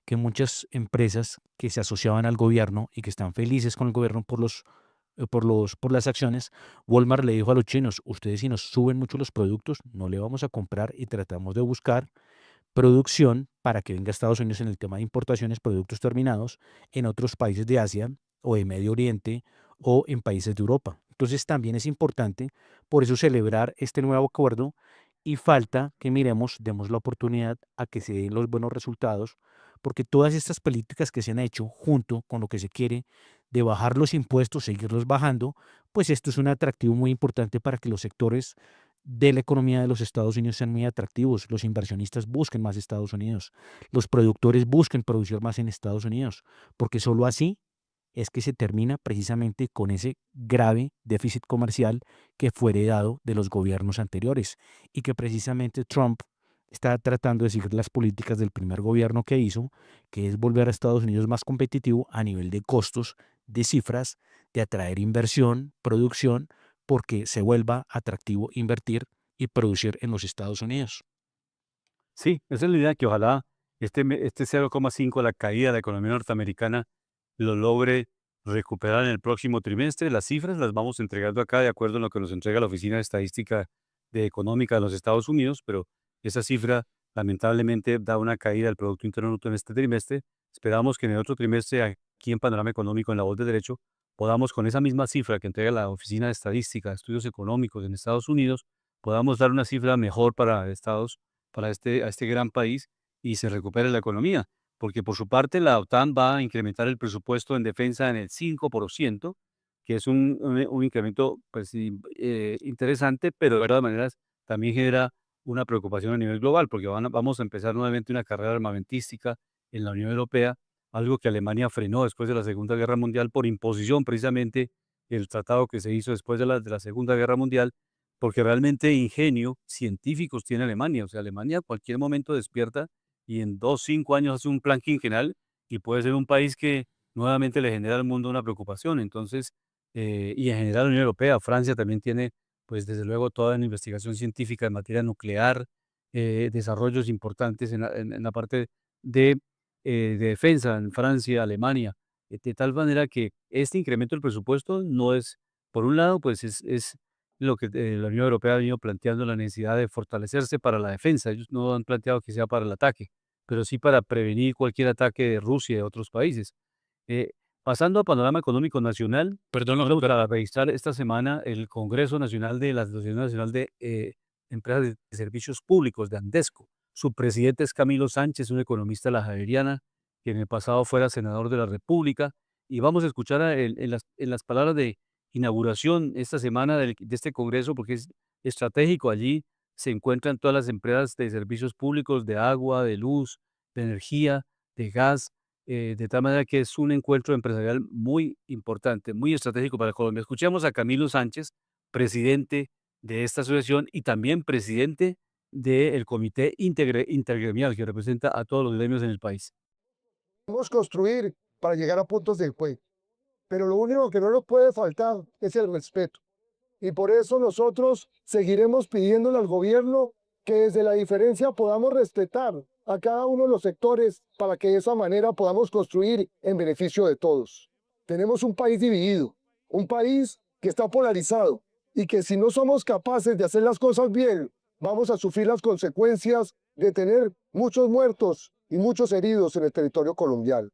[SPEAKER 5] que muchas empresas que se asociaban al gobierno y que están felices con el gobierno por las acciones, Walmart le dijo a los chinos: ustedes, si nos suben mucho los productos, no le vamos a comprar, y tratamos de buscar producción para que venga a Estados Unidos en el tema de importaciones, productos terminados en otros países de Asia o de Medio Oriente o en países de Europa. Entonces también es importante por eso celebrar este nuevo acuerdo, y falta que miremos, demos la oportunidad a que se den los buenos resultados, porque todas estas políticas que se han hecho junto con lo que se quiere de bajar los impuestos, seguirlos bajando, pues esto es un atractivo muy importante para que los sectores de la economía de los Estados Unidos sean muy atractivos. Los inversionistas busquen más Estados Unidos, los productores busquen producir más en Estados Unidos, porque solo así es que se termina precisamente con ese grave déficit comercial que fue heredado de los gobiernos anteriores, y que precisamente Trump está tratando de seguir las políticas del primer gobierno que hizo, que es volver a Estados Unidos más competitivo a nivel de costos, de cifras, de atraer inversión, producción, porque se vuelva atractivo invertir y producir en los Estados Unidos.
[SPEAKER 3] Sí, esa es la idea, que ojalá este 0,5, la caída de la economía norteamericana, lo logre recuperar en el próximo trimestre. Las cifras las vamos entregando acá de acuerdo a lo que nos entrega la Oficina de Estadística Económica de los Estados Unidos, pero esa cifra lamentablemente da una caída del Producto Interno Bruto en este trimestre. Esperamos que en el otro trimestre, aquí en Panorama Económico, en La Voz de Derecho, podamos, con esa misma cifra que entrega la Oficina de Estadística de Estudios Económicos en Estados Unidos, podamos dar una cifra mejor a este gran país, y se recupere la economía. Porque por su parte la OTAN va a incrementar el presupuesto en defensa en el 5%, que es un incremento pues, interesante, pero de todas maneras también genera una preocupación a nivel global, porque vamos a empezar nuevamente una carrera armamentística en la Unión Europea, algo que Alemania frenó después de la Segunda Guerra Mundial por imposición, precisamente el tratado que se hizo después de la Segunda Guerra Mundial, porque realmente ingenio científicos tiene Alemania. O sea, Alemania a cualquier momento despierta y en 2, 5 años hace un plan quinquenal, y puede ser un país que nuevamente le genera al mundo una preocupación. Entonces, y en general la Unión Europea, Francia también tiene, pues desde luego, toda la investigación científica en materia nuclear, desarrollos importantes en la parte de, de defensa en Francia, Alemania, de tal manera que este incremento del presupuesto no es, por un lado, pues es lo que la Unión Europea ha venido planteando la necesidad de fortalecerse para la defensa. Ellos no han planteado que sea para el ataque, pero sí para prevenir cualquier ataque de Rusia y de otros países. Eh, Pasando a panorama económico nacional,
[SPEAKER 5] Perdón,
[SPEAKER 3] solo para registrar esta semana el Congreso Nacional de la Asociación Nacional de Empresas de Servicios Públicos, de Andesco. Su presidente es Camilo Sánchez, un economista de la Javeriana, que en el pasado fuera senador de la República. Y vamos a escuchar en las palabras de inauguración esta semana de este Congreso, porque es estratégico. Allí se encuentran todas las empresas de servicios públicos, de agua, de luz, de energía, de gas, de tal manera que es un encuentro empresarial muy importante, muy estratégico para Colombia. Escuchemos a Camilo Sánchez, presidente de esta asociación y también presidente del comité intergremial que representa a todos los gremios en el país.
[SPEAKER 9] Podemos construir para llegar a puntos de encuentro, pero lo único que no nos puede faltar es el respeto. Y por eso nosotros seguiremos pidiéndole al gobierno que desde la diferencia podamos respetar a cada uno de los sectores para que de esa manera podamos construir en beneficio de todos. Tenemos un país dividido, un país que está polarizado y que si no somos capaces de hacer las cosas bien, vamos a sufrir las consecuencias de tener muchos muertos y muchos heridos en el territorio colombiano.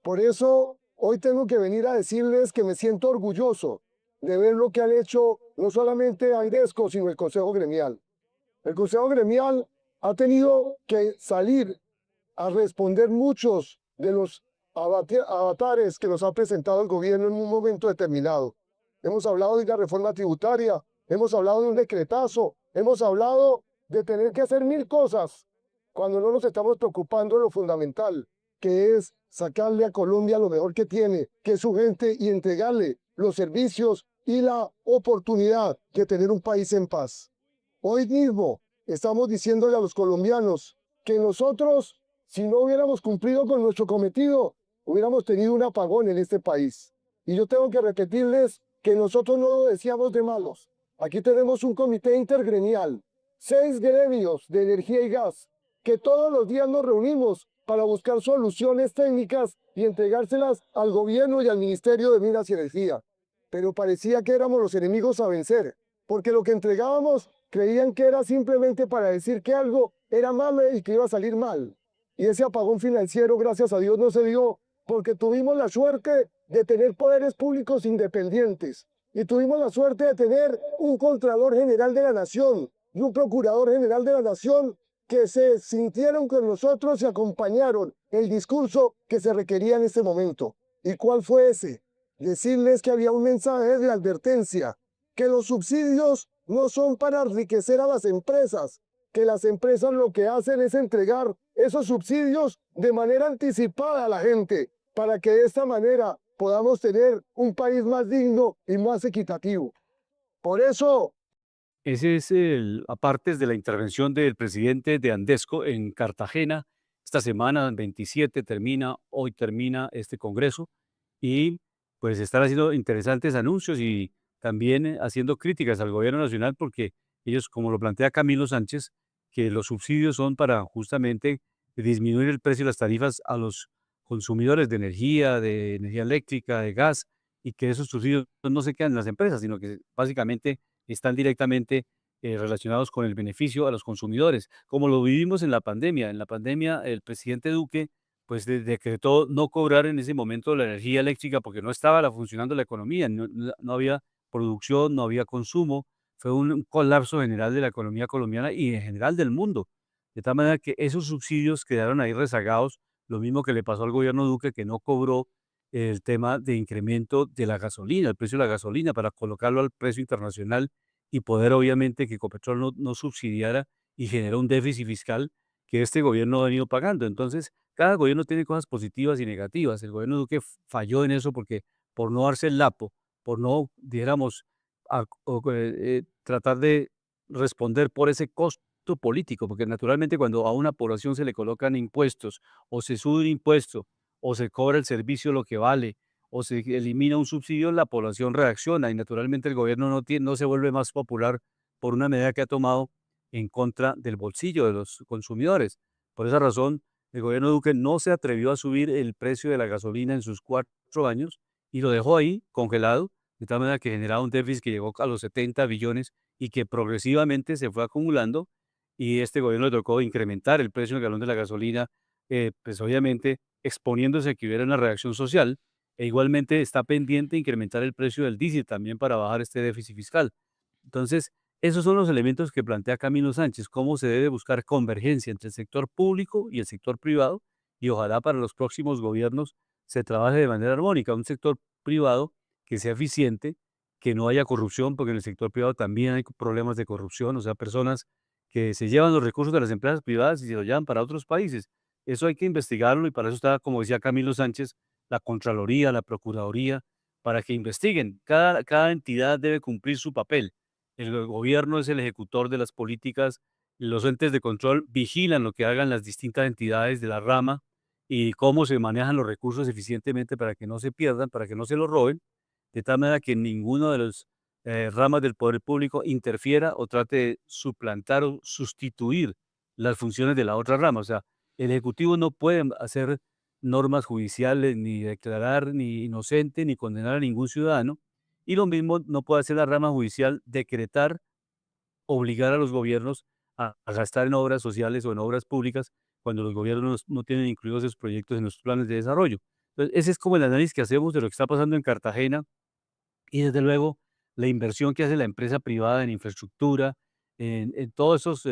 [SPEAKER 9] Por eso hoy tengo que venir a decirles que me siento orgulloso de ver lo que han hecho no solamente Andesco, sino el Consejo Gremial. El Consejo Gremial ha tenido que salir a responder muchos de los avatares que nos ha presentado el gobierno en un momento determinado. Hemos hablado de la reforma tributaria, hemos hablado de un decretazo, hemos hablado de tener que hacer 1000 cosas cuando no nos estamos preocupando de lo fundamental, que es sacarle a Colombia lo mejor que tiene, que es su gente, y entregarle los servicios y la oportunidad de tener un país en paz. Hoy mismo estamos diciéndole a los colombianos que nosotros, si no hubiéramos cumplido con nuestro cometido, hubiéramos tenido un apagón en este país. Y yo tengo que repetirles que nosotros no lo decíamos de malos. Aquí tenemos un comité intergremial, 6 gremios de energía y gas, que todos los días nos reunimos para buscar soluciones técnicas y entregárselas al gobierno y al Ministerio de Minas y Energía. Pero parecía que éramos los enemigos a vencer, porque lo que entregábamos creían que era simplemente para decir que algo era malo y que iba a salir mal. Y ese apagón financiero, gracias a Dios, no se dio, porque tuvimos la suerte de tener poderes públicos independientes, y tuvimos la suerte de tener un Contralor General de la Nación y un Procurador General de la Nación que se sintieron con nosotros y acompañaron el discurso que se requería en ese momento. ¿Y cuál fue ese? Decirles que había un mensaje de advertencia, que los subsidios no son para enriquecer a las empresas, que las empresas lo que hacen es entregar esos subsidios de manera anticipada a la gente, para que de esta manera podamos tener un país más digno y más equitativo. Por eso,
[SPEAKER 3] Ese es aparte de la intervención del presidente de Andesco en Cartagena. Esta semana, 27, hoy termina este congreso y pues están haciendo interesantes anuncios y también haciendo críticas al gobierno nacional porque ellos, como lo plantea Camilo Sánchez, que los subsidios son para justamente disminuir el precio de las tarifas a los consumidores de energía eléctrica, de gas, y que esos subsidios no se quedan en las empresas, sino que básicamente están directamente relacionados con el beneficio a los consumidores, como lo vivimos en la pandemia. En la pandemia, el presidente Duque pues decretó no cobrar en ese momento la energía eléctrica porque no estaba funcionando la economía, no había producción, no había consumo, fue un colapso general de la economía colombiana y en general del mundo. De tal manera que esos subsidios quedaron ahí rezagados, lo mismo que le pasó al gobierno Duque, que no cobró el tema de incremento de la gasolina, el precio de la gasolina, para colocarlo al precio internacional y poder obviamente que Ecopetrol no subsidiara y generó un déficit fiscal que este gobierno ha venido pagando. Entonces, cada gobierno tiene cosas positivas y negativas. El gobierno Duque falló en eso porque por no darse el lapo, por no, dijéramos, tratar de responder por ese costo político, porque naturalmente cuando a una población se le colocan impuestos o se sube un impuesto o se cobra el servicio lo que vale, o se elimina un subsidio, la población reacciona y naturalmente el gobierno no se vuelve más popular por una medida que ha tomado en contra del bolsillo de los consumidores. Por esa razón, el gobierno Duque no se atrevió a subir el precio de la gasolina en sus 4 años y lo dejó ahí congelado de tal manera que generaba un déficit que llegó a los 70 billones y que progresivamente se fue acumulando, y este gobierno le tocó incrementar el precio del galón de la gasolina, pues obviamente exponiéndose a que hubiera una reacción social, e igualmente está pendiente de incrementar el precio del diésel también para bajar este déficit fiscal. Entonces, esos son los elementos que plantea Camilo Sánchez, cómo se debe buscar convergencia entre el sector público y el sector privado, y ojalá para los próximos gobiernos se trabaje de manera armónica, un sector privado que sea eficiente, que no haya corrupción, porque en el sector privado también hay problemas de corrupción, o sea, personas que se llevan los recursos de las empresas privadas y se los llevan para otros países. Eso hay que investigarlo y para eso está, como decía Camilo Sánchez, la Contraloría, la Procuraduría, para que investiguen. Cada entidad debe cumplir su papel. El gobierno es el ejecutor de las políticas, los entes de control vigilan lo que hagan las distintas entidades de la rama y cómo se manejan los recursos eficientemente para que no se pierdan, para que no se los roben, de tal manera que ninguno de los ramas del poder público interfiera o trate de suplantar o sustituir las funciones de la otra rama. O sea, el Ejecutivo no puede hacer normas judiciales, ni declarar ni inocente, ni condenar a ningún ciudadano, y lo mismo no puede hacer la rama judicial, decretar, obligar a los gobiernos a gastar en obras sociales o en obras públicas cuando los gobiernos no tienen incluidos esos proyectos en los planes de desarrollo. Entonces, ese es como el análisis que hacemos de lo que está pasando en Cartagena y desde luego la inversión que hace la empresa privada en infraestructura, en todos esos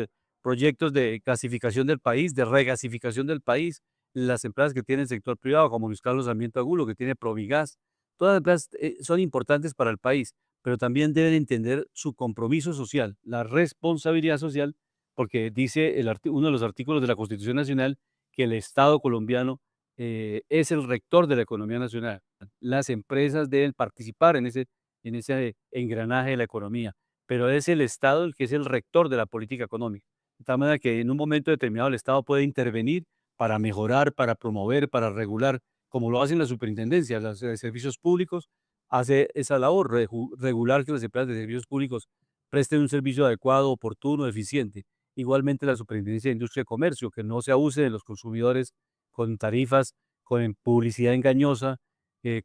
[SPEAKER 3] proyectos de gasificación del país, de regasificación del país, las empresas que tiene el sector privado, como Luis Carlos Sarmiento Angulo, que tiene Provigas, todas las empresas son importantes para el país, pero también deben entender su compromiso social, la responsabilidad social, porque dice uno de los artículos de la Constitución Nacional que el Estado colombiano es el rector de la economía nacional. Las empresas deben participar en ese engranaje de la economía, pero es el Estado el que es el rector de la política económica. De tal manera que en un momento determinado el Estado puede intervenir para mejorar, para promover, para regular, como lo hacen las superintendencias, las de servicios públicos, hace esa labor, regular que las empresas de servicios públicos presten un servicio adecuado, oportuno, eficiente. Igualmente la Superintendencia de Industria y Comercio, que no se abuse de los consumidores con tarifas, con publicidad engañosa,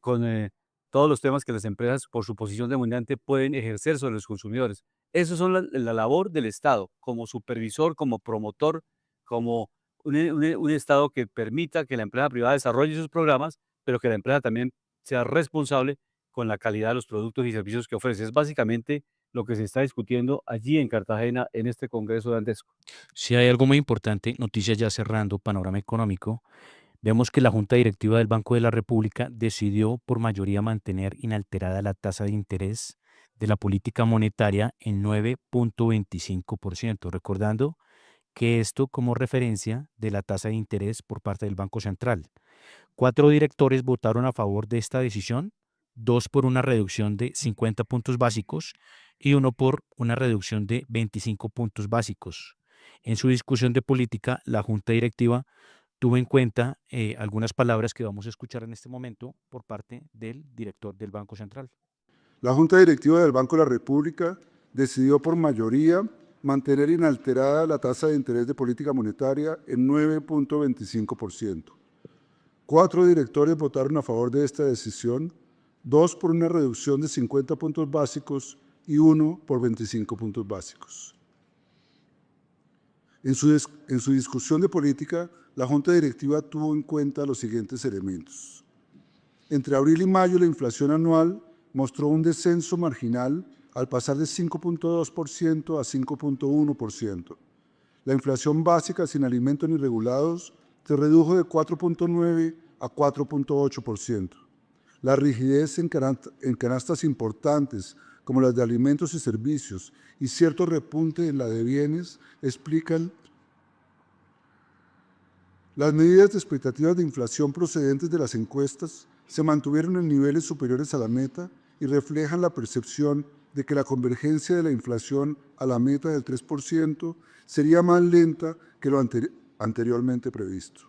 [SPEAKER 3] con todos los temas que las empresas, por su posición dominante, pueden ejercer sobre los consumidores. Eso son la labor del Estado, como supervisor, como promotor, como un Estado que permita que la empresa privada desarrolle sus programas, pero que la empresa también sea responsable con la calidad de los productos y servicios que ofrece. Es básicamente lo que se está discutiendo allí en Cartagena, en este Congreso de Andesco.
[SPEAKER 5] Si hay algo muy importante, noticias ya cerrando, panorama económico, vemos que la Junta Directiva del Banco de la República decidió por mayoría mantener inalterada la tasa de interés de la política monetaria en 9.25%, recordando que esto como referencia de la tasa de interés por parte del Banco Central. 4 directores votaron a favor de esta decisión, 2 por una reducción de 50 puntos básicos y 1 por una reducción de 25 puntos básicos. En su discusión de política, la Junta Directiva tuvo en cuenta algunas palabras que vamos a escuchar en este momento por parte del director del Banco Central.
[SPEAKER 10] La Junta Directiva del Banco de la República decidió por mayoría mantener inalterada la tasa de interés de política monetaria en 9.25%. 4 directores votaron a favor de esta decisión, 2 por una reducción de 50 puntos básicos y 1 por 25 puntos básicos. En su discusión de política, la Junta Directiva tuvo en cuenta los siguientes elementos. Entre abril y mayo, la inflación anual mostró un descenso marginal al pasar de 5.2% a 5.1%. La inflación básica sin alimentos ni regulados se redujo de 4.9 a 4.8%. La rigidez en canastas importantes, como las de alimentos y servicios, y cierto repunte en la de bienes, explican las medidas de expectativas de inflación procedentes de las encuestas se mantuvieron en niveles superiores a la meta y reflejan la percepción de que la convergencia de la inflación a la meta del 3% sería más lenta que lo anteriormente previsto.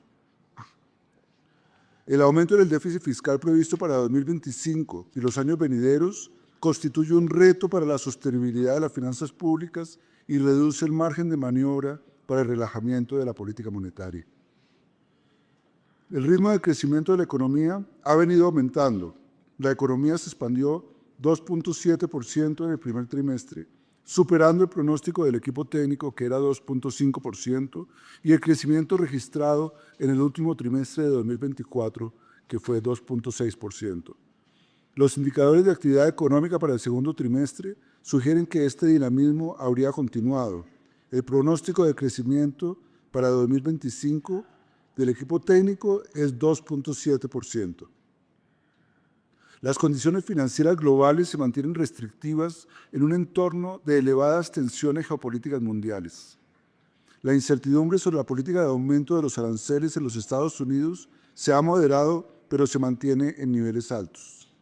[SPEAKER 10] El aumento del déficit fiscal previsto para 2025 y los años venideros constituye un reto para la sostenibilidad de las finanzas públicas y reduce el margen de maniobra para el relajamiento de la política monetaria. El ritmo de crecimiento de la economía ha venido aumentando. La economía se expandió 2.7% en el primer trimestre, superando el pronóstico del equipo técnico, que era 2.5%, y el crecimiento registrado en el último trimestre de 2024, que fue 2.6%. Los indicadores de actividad económica para el segundo trimestre sugieren que este dinamismo habría continuado. El pronóstico de crecimiento para 2025 del equipo técnico es 2.7%. Las condiciones financieras globales se mantienen restrictivas en un entorno de elevadas tensiones geopolíticas mundiales. La incertidumbre sobre la política de aumento de los aranceles en los Estados Unidos se ha moderado, pero se mantiene en niveles altos.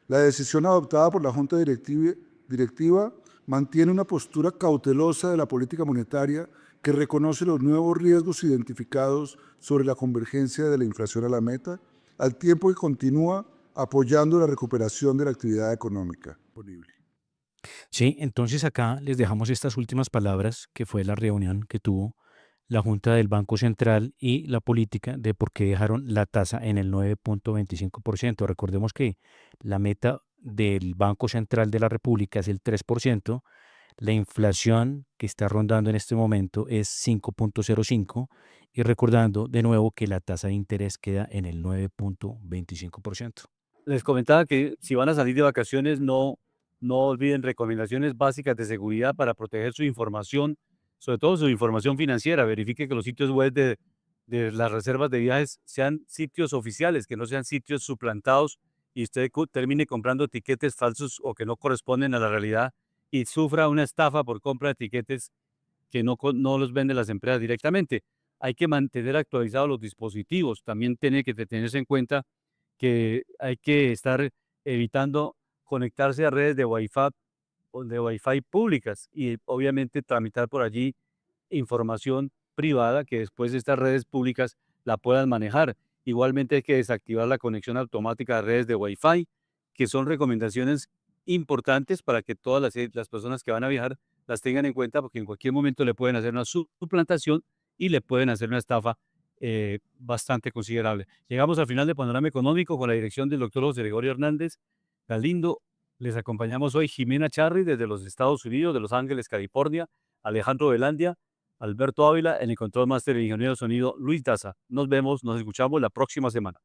[SPEAKER 10] La decisión adoptada por la Junta Directiva mantiene una postura cautelosa de la política monetaria que reconoce los nuevos riesgos identificados sobre la convergencia de la inflación a la meta, al tiempo que continúa apoyando la recuperación de la actividad económica.
[SPEAKER 5] Sí, entonces acá les dejamos estas últimas palabras, que fue la reunión que tuvo la Junta del Banco Central y la política de por qué dejaron la tasa en el 9.25%. Recordemos que la meta del Banco Central de la República es el 3%, la inflación que está rondando en este momento es 5.05%, y recordando de nuevo que la tasa de interés queda en el 9.25%.
[SPEAKER 3] Les comentaba que si van a salir de vacaciones, no olviden recomendaciones básicas de seguridad para proteger su información, sobre todo su información financiera. Verifique que los sitios web de las reservas de viajes sean sitios oficiales, que no sean sitios suplantados y usted termine comprando tiquetes falsos o que no corresponden a la realidad y sufra una estafa por compra de tiquetes que no los venden las empresas directamente. Hay que mantener actualizados los dispositivos. También tiene que tenerse en cuenta que hay que estar evitando conectarse a redes de Wi-Fi públicas y obviamente tramitar por allí información privada que después estas redes públicas la puedan manejar. Igualmente hay que desactivar la conexión automática a redes de Wi-Fi, que son recomendaciones importantes para que todas las personas que van a viajar las tengan en cuenta, porque en cualquier momento le pueden hacer una suplantación y le pueden hacer una estafa bastante considerable. Llegamos al final de Panorama Económico con la dirección del doctor José Gregorio Hernández Galindo. Les acompañamos hoy Jimena Charri desde los Estados Unidos, de Los Ángeles, California, Alejandro Velandia, Alberto Ávila, en el control máster del ingeniero de sonido Luis Daza. Nos vemos, nos escuchamos la próxima semana.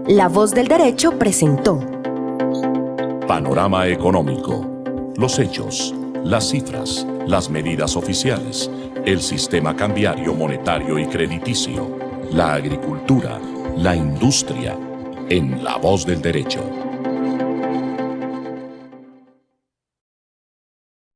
[SPEAKER 1] La Voz del Derecho presentó
[SPEAKER 2] Panorama Económico. Los hechos, las cifras, las medidas oficiales, el sistema cambiario, monetario y crediticio, la agricultura, la industria, en La Voz del Derecho.